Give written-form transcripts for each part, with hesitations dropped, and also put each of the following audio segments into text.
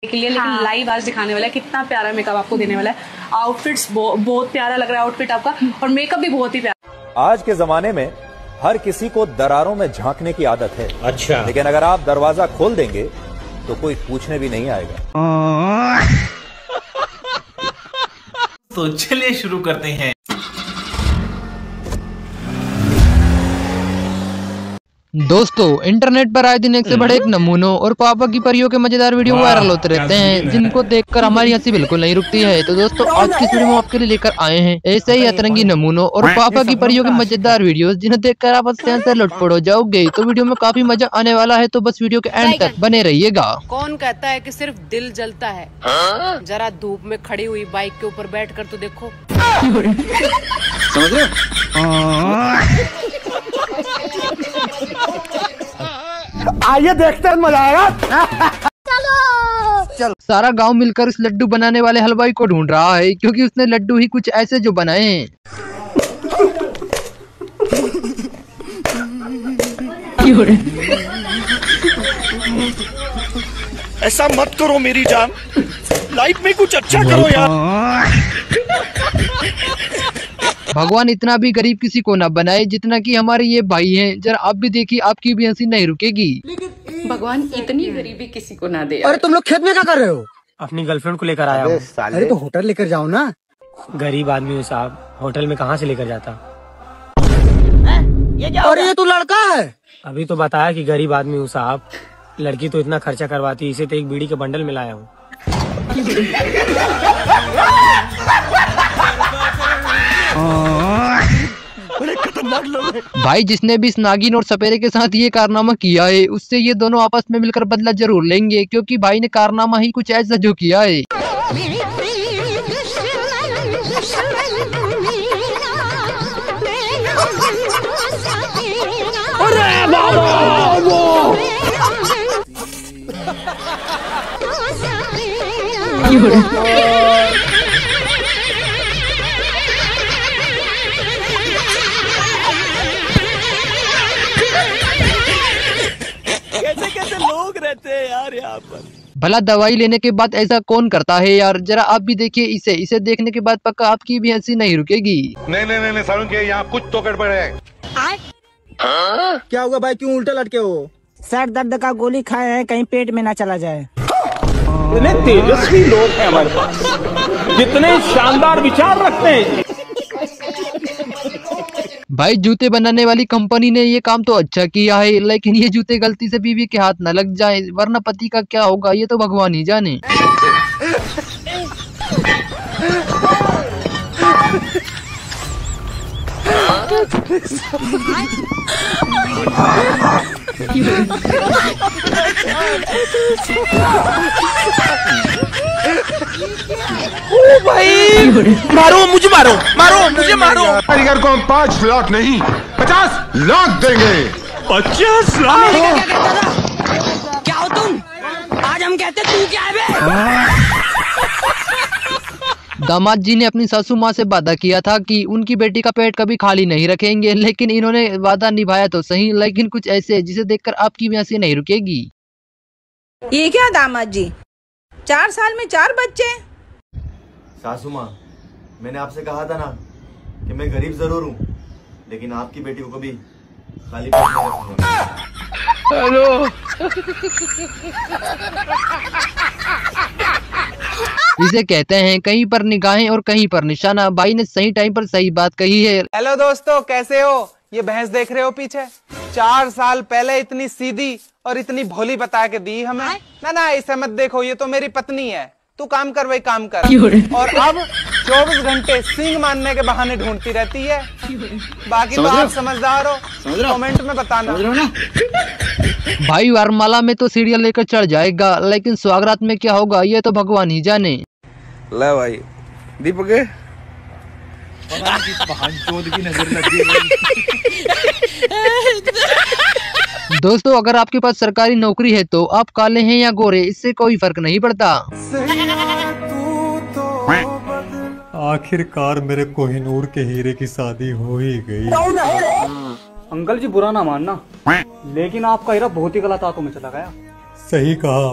के लिए, लेकिन लाइव आज दिखाने वाला है। कितना प्यारा मेकअप आपको देने वाला है। आउटफिट्स बहुत प्यारा लग रहा है आउटफिट आपका, और मेकअप भी बहुत ही प्यारा। आज के जमाने में हर किसी को दरारों में झांकने की आदत है। अच्छा, लेकिन अगर आप दरवाजा खोल देंगे तो कोई पूछने भी नहीं आएगा। तो चलिए शुरू करते हैं। दोस्तों, इंटरनेट पर आए दिन एक से बड़े एक नमूनों और पापा की परियों के मजेदार वीडियो वायरल होते रहते हैं, जिनको देखकर हमारी हंसी बिल्कुल नहीं रुकती है। तो दोस्तों, आज की वीडियो में आपके लिए लेकर आए हैं ऐसे ही अतरंगी नमूनों और पापा की परियों के मजेदार वीडियोस, जिन्हें देखकर आप हंसते से लुटपुट हो जाओगे। तो वीडियो में काफी मजा आने वाला है, तो बस वीडियो के एंड तक बने रहिएगा। कौन कहता है कि सिर्फ दिल जलता है? जरा धूप में खड़ी हुई बाइक के ऊपर बैठकर तो देखो। समझ रहे आइए देखते हैं, मजा आएगा। चलो। सारा गांव मिलकर इस लड्डू बनाने वाले हलवाई को ढूंढ रहा है, क्योंकि उसने लड्डू ही कुछ ऐसे जो बनाए हैं। ऐसा मत करो मेरी जान, लाइफ में कुछ अच्छा करो यार। भगवान इतना भी गरीब किसी को ना बनाए जितना कि हमारे ये भाई हैं। जरा आप भी देखिए, आपकी भी हंसी नहीं रुकेगी। भगवान इतनी गरीबी किसी को ना दे। अरे तुम लोग खेत में क्या कर रहे हो? अपनी गर्लफ्रेंड को लेकर आया हूँ। अरे तो होटल लेकर जाओ ना। गरीब आदमी हूँ साहब, होटल में कहाँ से लेकर जाता। और ये तू लड़का है? अभी तो बताया कि गरीब आदमी हूँ साहब, लड़की तो इतना खर्चा करवाती, इसे तो एक बीड़ी के बंडल में लाया हूँ। भाई, जिसने भी इस नागिन और सपेरे के साथ ये कारनामा किया है, उससे ये दोनों आपस में मिलकर बदला जरूर लेंगे, क्योंकि भाई ने कारनामा ही कुछ ऐसा जो किया है। कैसे लोग रहते हैं यार यहाँ पर। भला दवाई लेने के बाद ऐसा कौन करता है यार? जरा आप भी देखिए इसे देखने के बाद पक्का आपकी भी हंसी नहीं रुकेगी। नहीं सारुण के यहाँ कुछ तो गड़बड़ है। क्या होगा भाई, क्यों उल्टे लटके हो? सर दर्द का गोली खाए हैं, कहीं पेट में ना चला जाए। इतने तेजस्वी लोग हैं हमारे पास, जितने शानदार विचार रखते हैं। भाई, जूते बनाने वाली कंपनी ने ये काम तो अच्छा किया है, लेकिन ये जूते गलती से बीवी के हाथ न लग जाए, वरना पति का क्या होगा ये तो भगवान ही जाने। ओ भाई, मारो मुझे, मारो मुझे, मारो। कारीगर को हम 5 लाख नहीं 50 लाख देंगे। 50 लाख? क्या हो तुम? आज हम कहते तू क्या है बे? दामाद जी ने अपनी सासू माँ से वादा किया था कि उनकी बेटी का पेट कभी खाली नहीं रखेंगे, लेकिन इन्होंने वादा निभाया तो सही, लेकिन कुछ ऐसे जिसे देखकर आपकी भी हंसी नहीं रुकेगी। ये क्या दामाद जी, 4 साल में 4 बच्चे? सासू माँ, मैंने आपसे कहा था ना कि मैं गरीब जरूर हूँ, लेकिन आपकी बेटी को कभी खाली पेट नहीं रखूंगा। हेलो। इसे कहते हैं कहीं पर निगाहें और कहीं पर निशाना। भाई ने सही टाइम पर सही बात कही है। हेलो दोस्तों, कैसे हो? ये भैंस देख रहे हो पीछे? 4 साल पहले इतनी सीधी और इतनी भोली बता के दी हमें। ना इसे मत देखो, ये तो मेरी पत्नी है। तू काम कर भाई, काम कर। और अब 24 घंटे सींग मारने के बहाने ढूंढती रहती है। बाकी तो आप समझदार हो, कमेंट में बताना। भाई, वरमाला में तो सीढ़ियाँ लेकर चढ़ जाएगा, लेकिन स्वागरात में क्या होगा ये तो भगवान ही जाने। ले भाई, दीपक की नजर लग गई। दोस्तों, अगर आपके पास सरकारी नौकरी है तो आप काले हैं या गोरे, इससे कोई फर्क नहीं पड़ता। आखिरकार मेरे कोहिनूर के हीरे की शादी हो ही गई। अंकल जी, बुरा ना मानना, लेकिन आपका हीरा बहुत ही गलत हाथों में चला गया। सही कहा,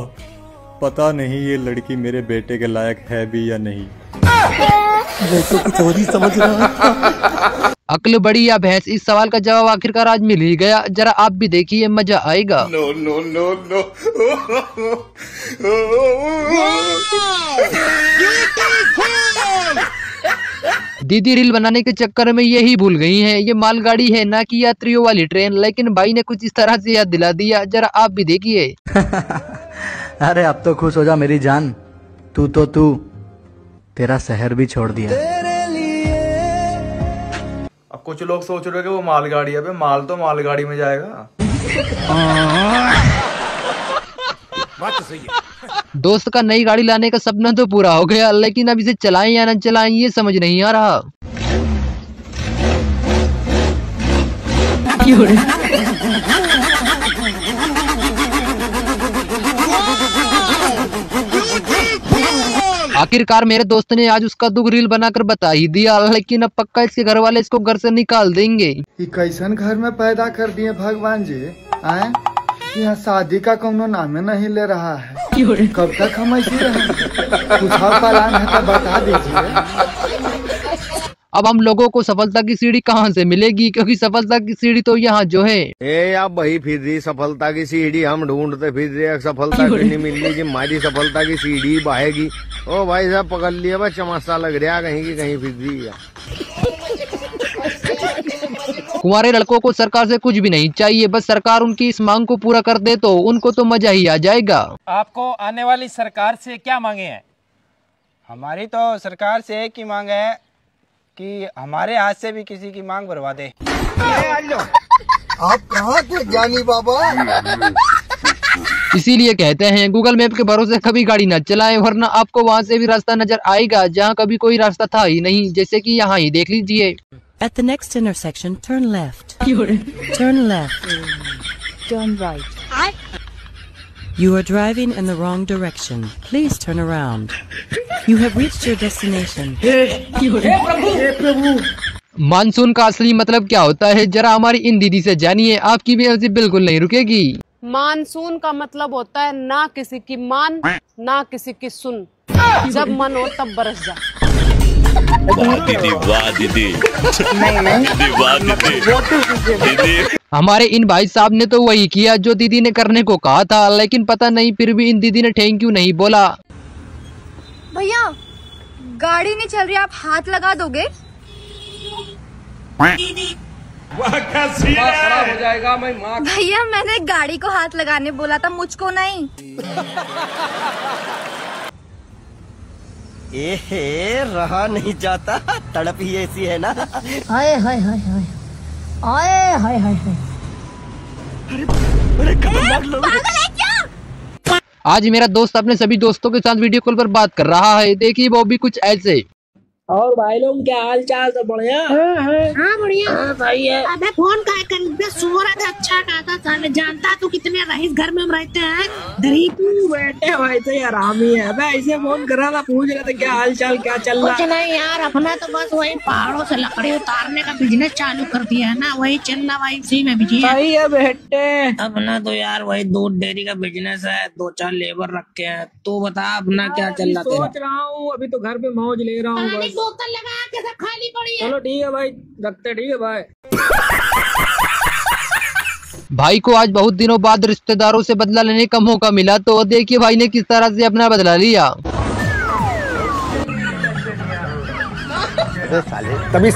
पता नहीं ये लड़की मेरे बेटे के लायक है भी या नहीं। वैसे कुछ और ही समझ रहा। अक्ल बड़ी या भैंस, इस सवाल का जवाब आखिरकार आज मिल ही गया। जरा आप भी देखिए, मजा आएगा। No no no no. दीदी रील बनाने के चक्कर में यही भूल गई हैं, ये मालगाड़ी है ना कि यात्रियों वाली ट्रेन। लेकिन भाई ने कुछ इस तरह से याद दिला दिया, जरा आप भी देखिए। अरे अब तो खुश हो जा मेरी जान, तू तेरा शहर भी छोड़ दिया। अब कुछ लोग सोच रहे हो कि वो मालगाड़ी है, माल तो मालगाड़ी में जाएगा। बात तो सही है। दोस्त का नई गाड़ी लाने का सपना तो पूरा हो गया, लेकिन अब इसे चलाएं या न चलाएं ये समझ नहीं आ रहा। आखिरकार मेरे दोस्त ने आज उसका दुख रील बनाकर बता ही दिया, लेकिन अब पक्का इसके घर वाले इसको घर से निकाल देंगे। कैसन घर में पैदा कर दिए भगवान जी, आए यहाँ शादी का कोनो नाम नहीं ले रहा है। कब तक हम ऐसे रहेंगे? कुछ और प्लान है तो बता दीजिए। अब हम लोगों को सफलता की सीढ़ी कहाँ से मिलेगी, क्योंकि सफलता की सीढ़ी तो यहाँ जो है। अब वही फिर रही सफलता की सीढ़ी हम ढूंढते फिर रहे, सफलता की नहीं मिल रही, हमारी सफलता की सीढ़ी बहेगी। ओ भाई साहब पकड़ लिया, बस चमत्सा लग रहा कहीं की कहीं फिर रही है। कुंवारे लड़कों को सरकार से कुछ भी नहीं चाहिए, बस सरकार उनकी इस मांग को पूरा कर दे तो उनको तो मजा ही आ जाएगा। आपको आने वाली सरकार से क्या मांगे हैं? हमारी तो सरकार से एक ही मांग है कि हमारे हाथ से भी किसी की मांग भरवा दे। आप कहाँ थे ज्ञानी बाबा? इसीलिए कहते हैं गूगल मैप के भरोसे कभी गाड़ी न चलाएं, वरना आपको वहाँ से भी रास्ता नजर आएगा जहाँ कभी कोई रास्ता था ही नहीं, जैसे कि यहाँ ही देख लीजिए। At the next intersection, turn left. Turn left. Turn right. You are driving in the wrong direction. Please turn around. You have reached your destination. Monsoon का असली मतलब क्या होता है, जरा हमारी इन दीदी से जानिए, आपकी भी हंसी बिल्कुल नहीं रुकेगी। मानसून का मतलब होता है ना किसी की मान ना किसी की सुन, जब मन हो तब बरस जा। दीदी वाह दीदी, दीदी वाह दीदी। हमारे इन भाई साहब ने तो वही किया जो दीदी ने करने को कहा था, लेकिन पता नहीं फिर भी इन दीदी ने थैंक यू नहीं बोला। भैया गाड़ी नहीं चल रही, आप हाथ लगा दोगे? खराब हो जाएगा। भैया मैंने गाड़ी को हाथ लगाने बोला था, मुझको नहीं। रहा नहीं जाता, तड़प ही ऐसी है ना। हाय हाय हाय हाय हाय हाय हाय हाय। पागल है क्या? आज मेरा दोस्त अपने सभी दोस्तों के साथ वीडियो कॉल पर बात कर रहा है, देखिए वो भी कुछ ऐसे। और भाई लोग क्या हाल चाल? सब बढ़िया? हाँ बढ़िया। सही है। अबे फोन का सूरत अच्छा कहता था, जानता तू कितने रईस घर में हम रहते हैं। तू बैठे भाई तो आरामी है। अबे ऐसे फोन कर रहा था, पूछ रहे थे क्या हाल चाल, क्या चल रहा है? कुछ नहीं यार, अपना तो बस वही पहाड़ों से लकड़ी उतारने का बिजनेस चालू कर दिया है ना, वही चल रहा भाई, इसी में बिजी है। सही है बेटे। अपना तो यार वही दूध डेयरी का बिजनेस है, 2-4 लेबर रखे हैं। तू बता अपना क्या चल रहा है? सोच रहा हूँ, अभी तो घर पे मौज ले रहा हूँ। बोतल लगा के सब खाली पड़ी है। चलो ठीक है भाई, रखते। ठीक है भाई। भाई को आज बहुत दिनों बाद रिश्तेदारों से बदला लेने का मौका मिला, तो देखिए भाई ने किस तरह से अपना बदला लिया। तभी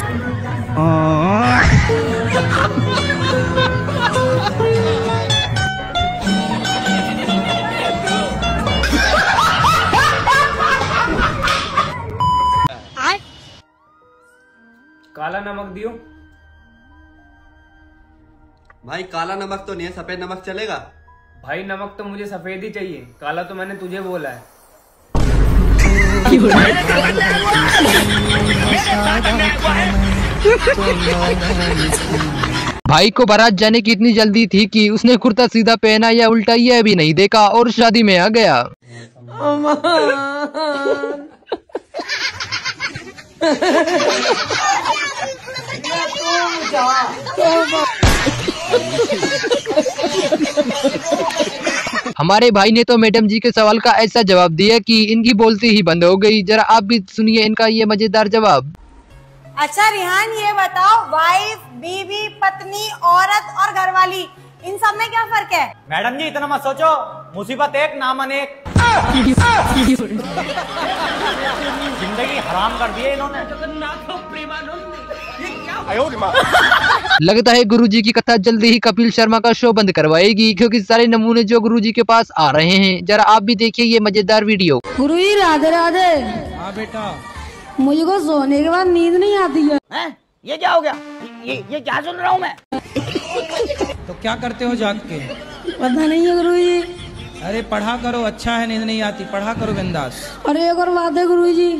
काला नमक दियो। भाई काला नमक तो नहीं है, सफेद नमक चलेगा? भाई नमक तो मुझे सफेद ही चाहिए, काला तो मैंने तुझे बोला है। भाई को बारात जाने की इतनी जल्दी थी कि उसने कुर्ता सीधा पहना या उल्टा यह भी नहीं देखा और शादी में आ गया। हमारे भाई ने तो मैडम जी के सवाल का ऐसा जवाब दिया कि इनकी बोलती ही बंद हो गई। जरा आप भी सुनिए इनका ये मजेदार जवाब। अच्छा रिहान, ये बताओ, वाइफ, बीवी, पत्नी, औरत और घरवाली, इन सब में क्या फर्क है? मैडम जी इतना मत सोचो, मुसीबत एक नाम अनेक। जिंदगी हराम कर दी है इन्होंने। लगता है गुरुजी की कथा जल्दी ही कपिल शर्मा का शो बंद करवाएगी, क्योंकि सारे नमूने जो गुरुजी के पास आ रहे हैं। जरा आप भी देखिए ये मजेदार वीडियो। गुरुजी राधे राधे। हाँ बेटा, मुझको सोने के बाद नींद नहीं आती है। ये क्या हो गया? ये क्या सुन रहा हूँ मैं? तो क्या करते हो जाग के? पता नहीं है गुरुजी। अरे पढ़ा करो, अच्छा है, नींद नहीं आती, पढ़ा करो बिंदास। अरे एक और बात है गुरुजी,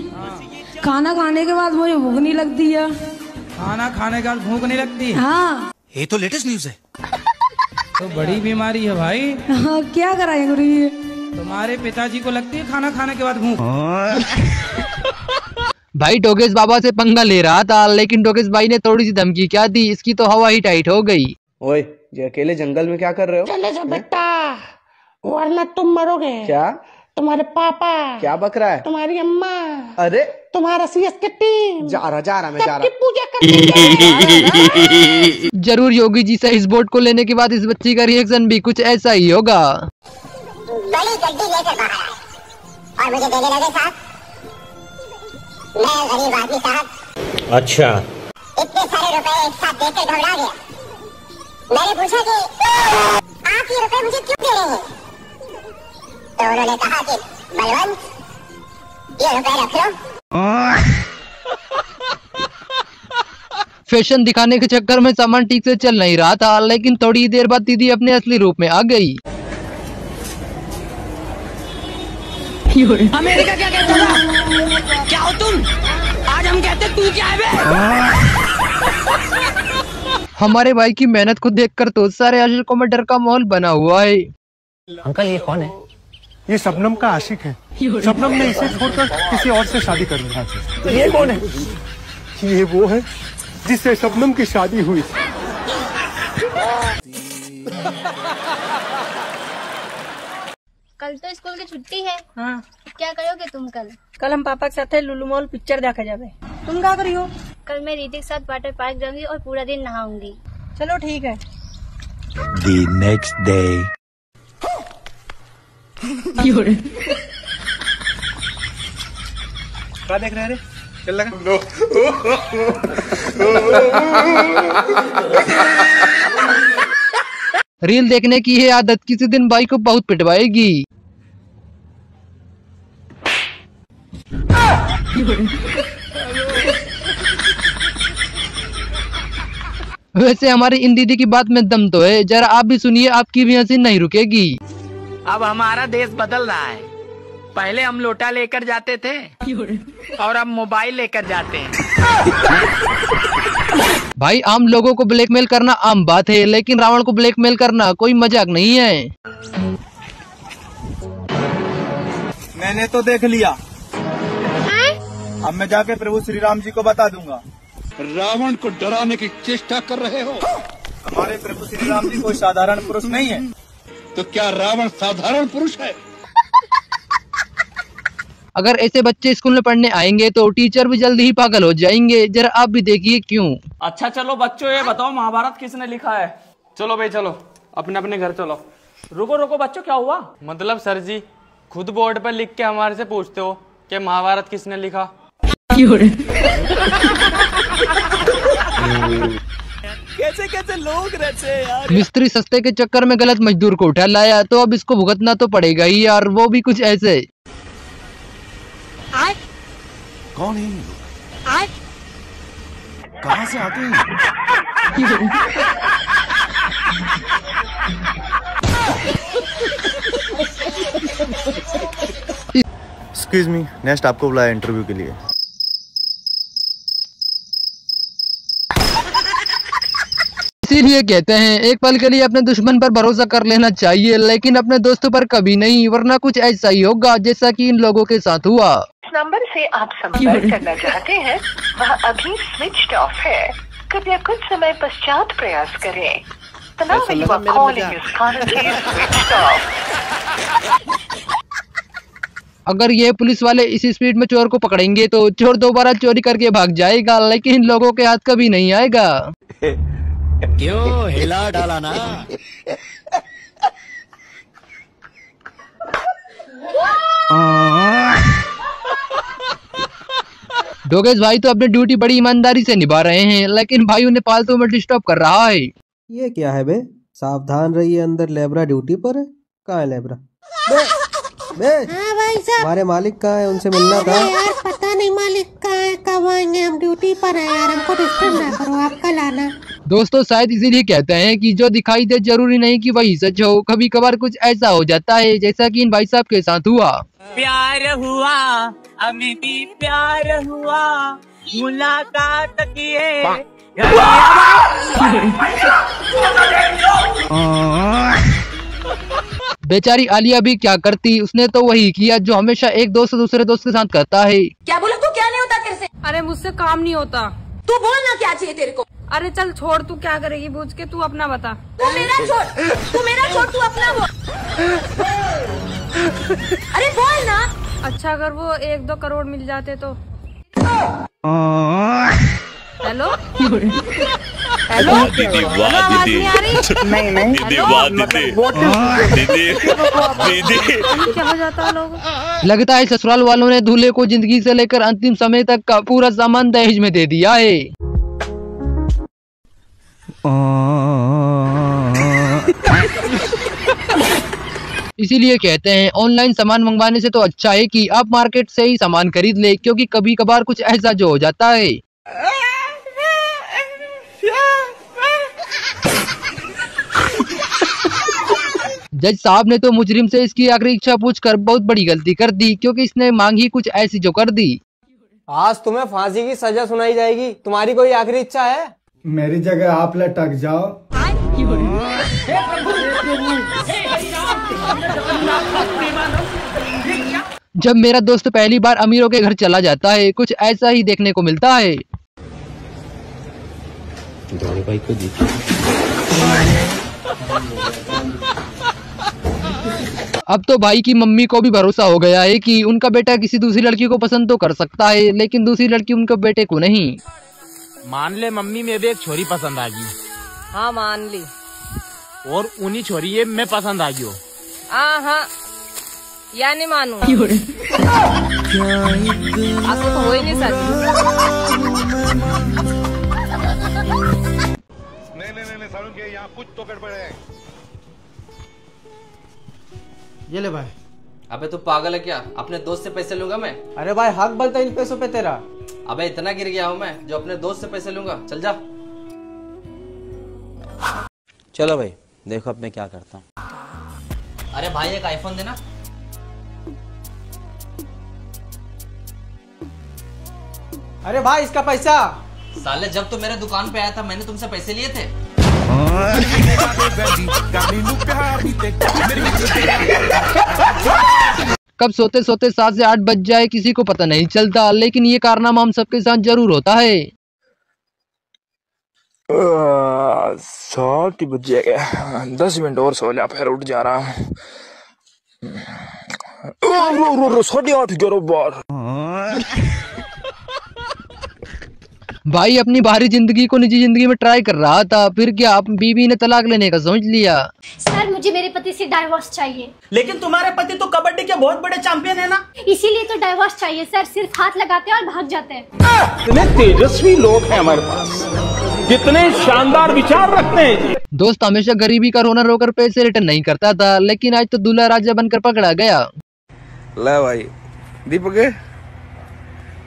खाना खाने के बाद मुझे भूख नहीं लगती है। खाना खाने के बाद भूख नहीं लगती? हाँ। ये तो लेटेस्ट न्यूज है। तो बड़ी बीमारी है भाई। हाँ, क्या कराए गुरुजी? तुम्हारे पिताजी को लगती है खाना खाने के बाद भूख? भाई डोगेश बाबा से पंगा ले रहा था, लेकिन डोगेश भाई ने थोड़ी सी धमकी क्या दी, इसकी तो हवा ही टाइट हो गई। ओए, ये अकेले जंगल में क्या कर रहे हो? चले जाओ बेटा, वरना तुम मरोगे। क्या? तुम्हारे पापा। क्या बक रहा है? तुम्हारी अम्मा। अरे तुम्हारा सीएस की टीम। जा रहा मैं जा रहा। पूजा करती जरूर योगी जी से इस बोर्ड को लेने के बाद इस बच्ची का रिएक्शन भी कुछ ऐसा ही होगा। बड़ी गड्डी लेकर बाहर आए और मुझे देने लगे साहब। मैं गरीब आदमी साहब। अच्छा। इतने सारे रुपए एक साथ देकर घबरा गया। मैंने पूछा कि आप ये रुपए मुझे क्यों दे रहे हैं? तो उन्होंने कहा कि बलवंत, ये रुपए रख लो। फैशन दिखाने के चक्कर में सामान ठीक से चल नहीं रहा था, लेकिन थोड़ी देर बाद दीदी अपने असली रूप में आ गई। अमेरिका क्या कहता था? क्या हो तुम? आज हम कहते तू क्या है बे? हमारे भाई की मेहनत को देखकर तो सारे आशिकों में डर का माहौल बना हुआ है। अंकल ये कौन है? ये शबनम का आशिक है। शबनम ने इसे छोड़कर किसी और से शादी कर लिया। तो ये कौन है? ये वो है जिससे शबनम की शादी हुई। कल तो स्कूल की छुट्टी है। हाँ। क्या करोगे तुम कल? कल हम पापा के साथ लुलु मॉल पिक्चर देखा जावे। तुम क्या करी हो? कल मैं रीति के साथ वाटर पार्क जाऊंगी और पूरा दिन नहाऊंगी। चलो ठीक है। The next day. क्या देख रहे हैं? चल लगा। रील देखने की है आदत किसी दिन भाई को बहुत पिटवाएगी। वैसे हमारी इन दीदी की बात में दम तो है, जरा आप भी सुनिए, आपकी भी हंसी नहीं रुकेगी। अब हमारा देश बदल रहा है। पहले हम लोटा लेकर जाते थे और अब मोबाइल लेकर जाते हैं। भाई आम लोगों को ब्लैकमेल करना आम बात है, लेकिन रावण को ब्लैकमेल करना कोई मजाक नहीं है। मैंने तो देख लिया, अब मैं जाके प्रभु श्री राम जी को बता दूंगा। रावण को डराने की चेष्टा कर रहे हो? हमारे प्रभु श्री राम जी कोई साधारण पुरुष नहीं है। तो क्या रावण साधारण पुरुष है? अगर ऐसे बच्चे स्कूल में पढ़ने आएंगे तो टीचर भी जल्दी ही पागल हो जाएंगे। जरा आप भी देखिए क्यों। अच्छा चलो बच्चों, ये बताओ महाभारत किसने लिखा है? चलो भाई चलो, अपने अपने घर चलो। रुको रुको बच्चों, क्या हुआ? मतलब सर जी खुद बोर्ड पर लिख के हमारे से पूछते हो कि महाभारत किसने लिखा? कैसे कैसे लोग रहते हैं यार। मिस्त्री सस्ते के चक्कर में गलत मजदूर को उठा लाया, तो अब इसको भुगतना तो पड़ेगा ही यार, वो भी कुछ ऐसे। कौन है ये लोग? कहाँ से आते हैं? एक्सक्यूज मी, नेक्स्ट आपको बुलाया इंटरव्यू के लिए। इसीलिए कहते हैं एक पल के लिए अपने दुश्मन पर भरोसा कर लेना चाहिए, लेकिन अपने दोस्तों पर कभी नहीं, वरना कुछ ऐसा ही होगा जैसा कि इन लोगों के साथ हुआ। नंबर से आप संपर्क करना चाहते हैं वह अभी स्विच्ड ऑफ है। कृपया कुछ समय पश्चात प्रयास करें। The number you are calling is currently switched off. अगर ये पुलिस वाले इस स्पीड में चोर को पकड़ेंगे तो चोर दोबारा चोरी करके भाग जाएगा, लेकिन इन लोगों के हाथ कभी नहीं आएगा। क्यों हिला डाला ना। डोगेश भाई तो अपनी ड्यूटी बड़ी ईमानदारी से निभा रहे हैं, लेकिन भाई उन्हें फालतू में डिस्टर्ब कर रहा है। ये क्या है बे? सावधान रहिए, अंदर लेबरा ड्यूटी पर है। कहाँ है लेबरा? बे हाँ भाई साहब, हमारे मालिक कहाँ है? उनसे मिलना था। यार पता नहीं मालिक कहाँ है, कब आएंगे, हम ड्यूटी पर हैं यार, हमको डिस्टर्ब ना करो, आप कल आना। दोस्तों शायद इसीलिए कहते हैं कि जो दिखाई दे जरूरी नहीं कि वही सच हो। कभी कभार कुछ ऐसा हो जाता है जैसा कि इन भाई साहब के साथ हुआ। प्यार हुआ, हमें भी प्यार हुआ, मुलाकात किए। बेचारी आलिया भी क्या करती, उसने तो वही किया जो हमेशा एक दोस्त दूसरे दोस्त के साथ करता है। क्या बोला तू? क्या नहीं होता तेरे से? अरे मुझसे काम नहीं होता। तू बोलना क्या चाहिए तेरे को? अरे चल छोड़, तू क्या करेगी पूछ के, तू अपना बता। तू मेरा छोड़, तू अपना बोल। अरे बोल ना। अच्छा अगर वो 1-2 करोड़ मिल जाते तो। हेलो हेलो, दीदी वाह दीदी, नहीं दीदी वाह दीदी, दीदी क्या हो जाता है लोग। लगता है ससुराल वालों ने दूल्हे को जिंदगी से लेकर अंतिम समय तक का पूरा सामान दहेज में दे दिया है। इसीलिए कहते हैं ऑनलाइन सामान मंगवाने से तो अच्छा है कि आप मार्केट से ही सामान खरीद ले, क्योंकि कभी कभार कुछ ऐसा जो हो जाता है। जज साहब ने तो मुजरिम से इसकी आखिरी इच्छा पूछकर बहुत बड़ी गलती कर दी, क्योंकि इसने मांग ही कुछ ऐसी जो कर दी। आज तुम्हें फांसी की सजा सुनाई जाएगी, तुम्हारी कोई आखिरी इच्छा है? मेरी जगह आप लटक जाओ। जब मेरा दोस्त पहली बार अमीरों के घर चला जाता है, कुछ ऐसा ही देखने को मिलता है। भाई को अब तो भाई की मम्मी को भी भरोसा हो गया है कि उनका बेटा किसी दूसरी लड़की को पसंद तो कर सकता है, लेकिन दूसरी लड़की उनके बेटे को नहीं। मान ले मम्मी में भी एक छोरी पसंद आ गई। हाँ मान ली। और उन्हीं छोरी ये मैं पसंद आ गई हो। हाँ या नहीं मानू। आपको तो हो ही नहीं सकती। नहीं सारुण के यहाँ कुछ तो गड़बड़ है। ये ले भाई। अबे तू पागल है क्या? अपने दोस्त से पैसे लूंगा मैं? अरे भाई हक बनता है इन पैसों पे तेरा। अबे इतना गिर गया हूँ मैं जो अपने दोस्त से पैसे लूंगा? चल जा। चलो भाई देखो अब मैं क्या करता हूँ। अरे भाई एक आईफोन देना। अरे भाई इसका पैसा। साले जब तो मेरे दुकान पे आया था मैंने तुमसे पैसे लिए थे। कब सोते सोते 7 से 8 बज जाए किसी को पता नहीं चलता, लेकिन ये कारनामा हम सबके साथ जरूर होता है। 7 बज गया, 10 मिनट और सो लिया फिर उठ जा रहा हूँ। 8:30 बार। भाई अपनी बाहरी जिंदगी को निजी जिंदगी में ट्राई कर रहा था, फिर क्या आप बीवी ने तलाक लेने का सोच लिया। सर मुझे मेरे पति से डाइवोर्स चाहिए। लेकिन तुम्हारे पति तो कबड्डी के बहुत बड़े चैंपियन है ना। इसीलिए तो डाइवोर्स चाहिए सर, सिर्फ हाथ लगाते हैं और भाग जाते हैं। इतने तेजस्वी लोग हैं हमारे पास, कितने शानदार विचार रखते हैं। दोस्त हमेशा गरीबी का रोना रोकर पैसे रिटर्न नहीं करता था, लेकिन आज तो दूल्हा राजा बनकर पकड़ा गया। ले भाई दीपक,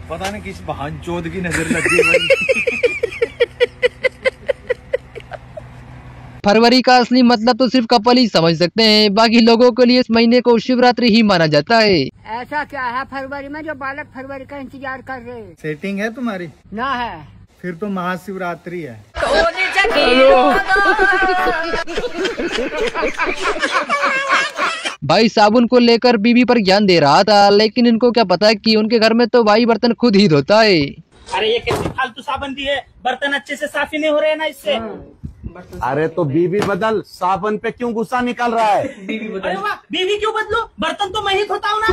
पता नहीं किस बहान चोद की नजर लग गई भाई। फरवरी का असली मतलब तो सिर्फ कपल ही समझ सकते हैं, बाकी लोगों के लिए इस महीने को शिवरात्रि ही माना जाता है। ऐसा क्या है फरवरी में जो बालक फरवरी का इंतजार कर रहे हैं? सेटिंग है तुम्हारी? ना है। फिर तो महाशिवरात्रि है। भाई साबुन को लेकर बीवी पर ज्ञान दे रहा था, लेकिन इनको क्या पता कि उनके घर में तो भाई बर्तन खुद ही धोता है। अरे ये कैसी फालतू साबुन दी है, बर्तन अच्छे से साफ ही नहीं हो रहे हैं ना इससे। अरे तो बीवी बदल, साबुन पे क्यों गुस्सा निकल रहा है? बीवी बदल, बीवी क्यों बदलो? बर्तन तो मैं ही धोता हूँ ना।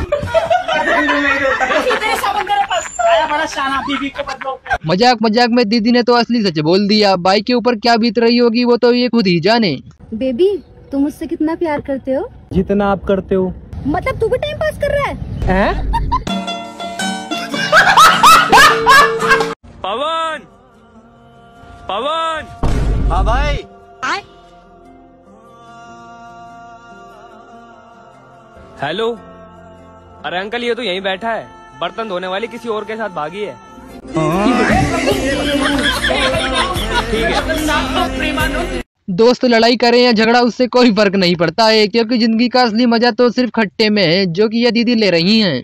साबुन मेरे पास आया, बड़ा शाना, बीवी को बदलो। मजाक मजाक में दीदी ने तो असली सच बोल दिया। बाई के ऊपर क्या बीत रही होगी वो तो ये खुद ही जाने। बेबी तुम मुझसे कितना प्यार करते हो? जितना आप करते हो। मतलब तू भी टाइम पास कर रहा है? पवन, पवन। हाँ भाई। हेलो। अरे अंकल ये तो यहीं बैठा है, बर्तन धोने वाली किसी और के साथ भागी है। दोस्त लड़ाई करें या झगड़ा उससे कोई फर्क नहीं पड़ता है, क्योंकि जिंदगी का असली मजा तो सिर्फ खट्टे में है, जो कि ये दीदी ले रही हैं।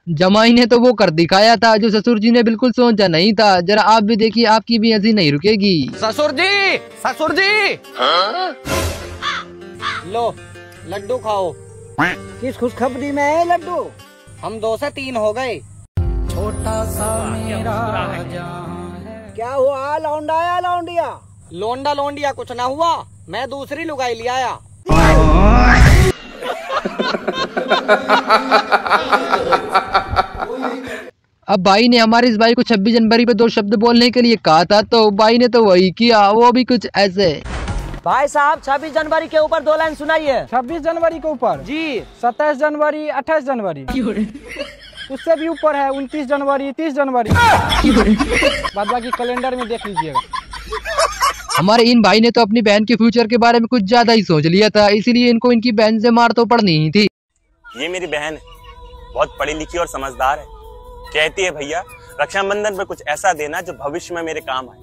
जमाई ने तो वो कर दिखाया था जो ससुर जी ने बिल्कुल सोचा नहीं था। जरा आप भी देखिए, आपकी भी हंसी नहीं रुकेगी। ससुर जी, ससुर जी। लो लड्डू खाओ। किस खुशखबरी में है लड्डू? हम 2 से 3 हो गए। छोटा सा मेरा क्या हुआ? लौंडा या लौंडिया? लोंडा लोंडिया कुछ ना हुआ, मैं दूसरी लुगाई ले आया। अब भाई ने हमारे इस भाई को 26 जनवरी पे 2 शब्द बोलने के लिए कहा था, तो भाई ने तो वही किया, वो भी कुछ ऐसे। भाई साहब 26 जनवरी के ऊपर 2 लाइन सुनाइए। 26 जनवरी के ऊपर जी 27 जनवरी, 28 जनवरी, उससे भी ऊपर है 29 जनवरी, 30 जनवरी। बाद बाकी कैलेंडर में देख लीजिएगा। हमारे इन भाई ने तो अपनी बहन के फ्यूचर के बारे में कुछ ज्यादा ही सोच लिया था, इसीलिए इनको इनकी बहन से मार तो पड़नी ही थी। ये मेरी बहन है, बहुत पढ़ी लिखी और समझदार है। कहती है भैया रक्षाबंधन पे कुछ ऐसा देना जो भविष्य में मेरे काम आए,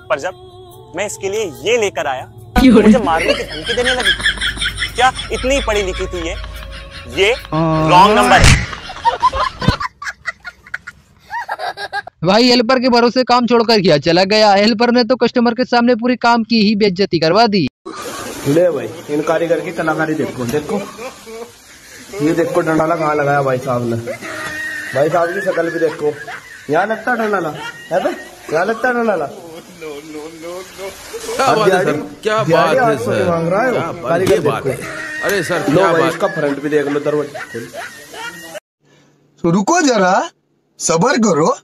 पर जब मैं इसके लिए ये लेकर आया मुझे मारने की धमकी देने लगी। क्या इतनी पढ़ी लिखी थी ये रॉन्ग नंबर है। भाई हेल्पर के भरोसे काम छोड़कर किया चला गया। हेल्पर ने तो कस्टमर के सामने पूरी काम की ही बेइज्जती करवा दी। ले भाई इन कारीगर की कलाकारी देखो, देखो ये देखो डंडाला कहाँ लगाया भाई साहब ने। भाई साहब की शक्ल भी देखो, यहाँ लगता डंडाला है बे, यहाँ लगता डंडाला। क्या बात है सर, मांग रहा है कारीगर देखो। अरे सर लो भाई इसका फ्रंट भी देख लो, दरवाजा। रुको जरा, सबर करो।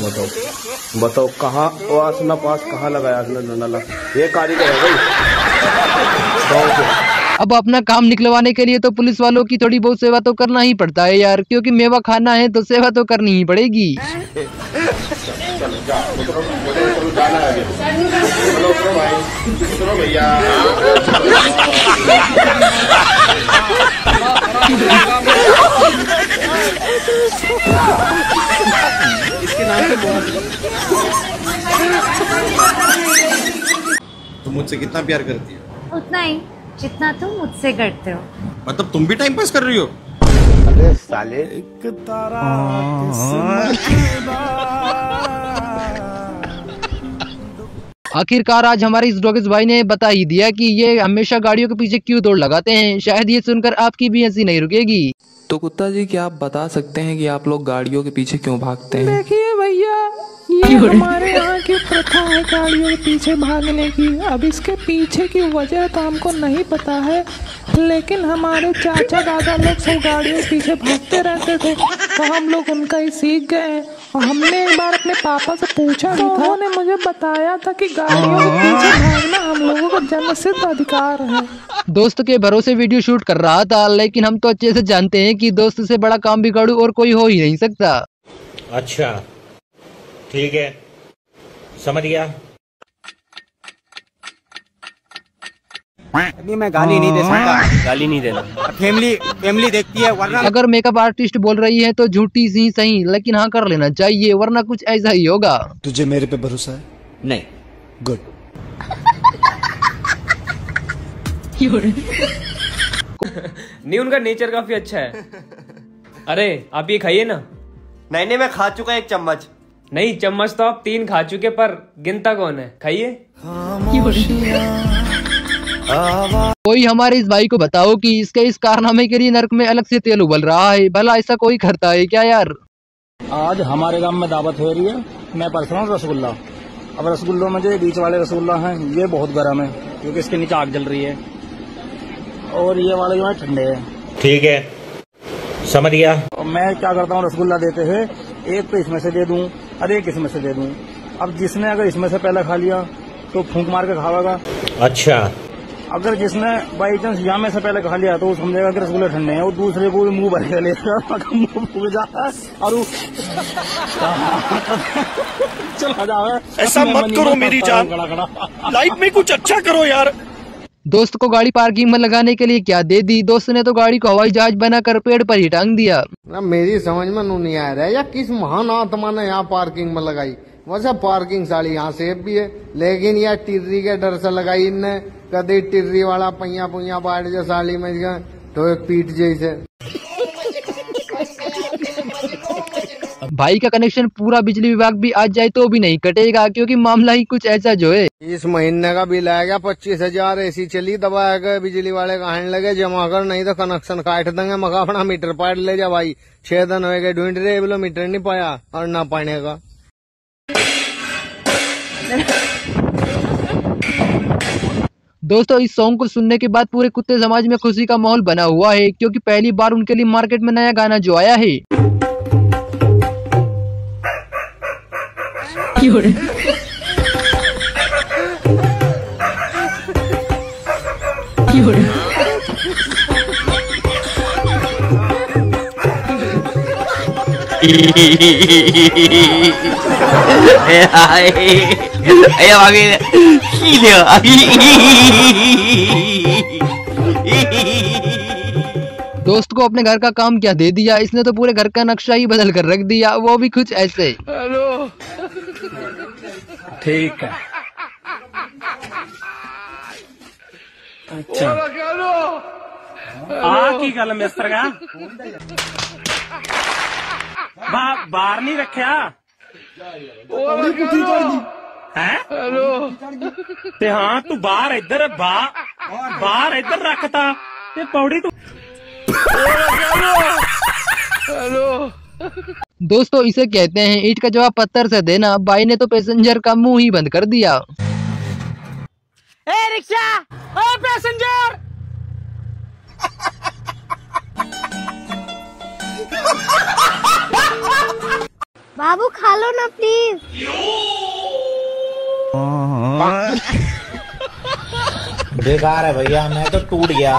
बताओ बताओ कहाँ आसना पास कहाँ लगाया डंडाला? ये कारीगर है भाई। अब अपना काम निकलवाने के लिए तो पुलिस वालों की थोड़ी बहुत सेवा तो करना ही पड़ता है यार, क्योंकि मेवा खाना है तो सेवा तो करनी ही पड़ेगी। तुम मुझसे कितना प्यार करती हो? उतना ही जितना तुम मुझसे करते हो। मतलब तुम भी टाइम पास कर रही हो? अरे साले एक तारा आखिरकार आज हमारे इस डॉगिस भाई ने बता ही दिया कि ये हमेशा गाड़ियों के पीछे क्यों दौड़ लगाते हैं। शायद ये सुनकर आपकी भी हंसी नहीं रुकेगी। तो कुत्ता जी क्या आप बता सकते हैं कि आप लोग गाड़ियों के पीछे क्यों भागते हैं? देखिए भैया ये हमारे यहाँ की प्रथा है गाड़ियों के पीछे भागने की। अब इसके पीछे की वजह तो हमको नहीं पता है, लेकिन हमारे चाचा दादा लोग सब गाड़ियों के पीछे भागते रहते थे, तो हम लोग उनका ही सीख गए। और हमने एक बार अपने पापा से पूछा तो उन्होंने मुझे बताया था कि गाड़ियों के पीछे भागना हम लोगों का जन्मसिद्ध अधिकार है। दोस्त के भरोसे वीडियो शूट कर रहा था, लेकिन हम तो अच्छे से जानते हैं कि दोस्त से बड़ा काम बिगाड़ू और कोई हो ही नहीं सकता। अच्छा ठीक है, समझ गया। नहीं मैं गाली नहीं दे सकता। गाली नहीं देना। फैमिली देखती है वरना। अगर मेकअप आर्टिस्ट बोल रही है तो झूठी सी सही, लेकिन हाँ कर लेना चाहिए, वरना कुछ ऐसा ही होगा। तुझे मेरे पे भरोसा है? नहीं। गुड। नहीं उनका नेचर काफी अच्छा है। अरे आप ये खाइए ना। नहीं मैं खा चुका 1 चम्मच। नहीं चम्मच तो आप 3 खा चुके, पर गिनता कौन है? खाइए। कोई हमारे इस भाई को बताओ कि इसके इस कारनामे के लिए नर्क में अलग से तेल उबल रहा है। भला ऐसा कोई करता है क्या यार? आज हमारे गांव में दावत हो रही है, मैं परसों रसगुल्ला। अब रसगुल्लों में जो बीच वाले रसगुल्ला हैं ये बहुत गर्म है क्योंकि इसके नीचे आग जल रही है, और ये वाले जो है ठंडे हैं। ठीक है, समझ गया। मैं क्या करता हूँ, रसगुल्ला देते हैं एक तो इसमें से दे दूं और एक इसमें से दे दूं। अब जिसने अगर इसमें से पहले खा लिया तो फूंक मार के खाएगा। अच्छा। अगर जिसने बाई चांस यहाँ में से पहले खा लिया तो वो समझेगा कि रसगुल्ले ठंडे हैं, और दूसरे को मुंह भर के लेगा, मुंह फूक जाता है और चला जाए। ऐसा मत करो मेरी जान, लाइफ में कुछ अच्छा करो यार। दोस्त को गाड़ी पार्किंग में लगाने के लिए क्या दे दी, दोस्त ने तो गाड़ी को हवाई जहाज बनाकर पेड़ पर ही टांग दिया। मेरी समझ में नहीं आ रहा है, या किस महान आत्मा ने यहाँ पार्किंग में लगाई। वैसे पार्किंग साड़ी यहाँ सेफ भी है, लेकिन यह टिर्री के डर से लगाई इनने। कभी टिर्री वाला पहिया पुइया बाढ़ जो साड़ी में गया तो एक पीठ जैसे। भाई का कनेक्शन पूरा बिजली विभाग भी आ जाए तो भी नहीं कटेगा, क्योंकि मामला ही कुछ ऐसा जो है। इस महीने का बिल आएगा 25,000। ऐसी चली दबा के बिजली वाले कहने लगे जमा कर, नहीं तो कनेक्शन काट देंगे। मका अपना मीटर पाट ले जा भाई। 6 दिन हो गए ढूंढ रहे, बोलो मीटर नहीं पाया और ना पाने का। दोस्तों इस सॉन्ग को सुनने के बाद पूरे कुत्ते समाज में खुशी का माहौल बना हुआ है, क्योंकि पहली बार उनके लिए मार्केट में नया गाना जो आया है। दोस्त को अपने घर का काम क्या दे दिया, इसने तो पूरे घर का नक्शा ही बदल कर रख दिया, वो भी कुछ ऐसे। हेलो, ठीक है। अच्छा की गल मिस्टर का बाहर नहीं रखा है। ते हाँ तू बाहर इधर बाहर इधर रखता ते पौड़ी तू। दोस्तों इसे कहते हैं ईंट का जवाब पत्थर से देना। भाई ने तो पैसेंजर का मुंह ही बंद कर दिया। ए रिक्शा, ओ पैसेंजर। बाबू खा लो ना प्लीज। बेकार है भैया, मैं तो टूट गया।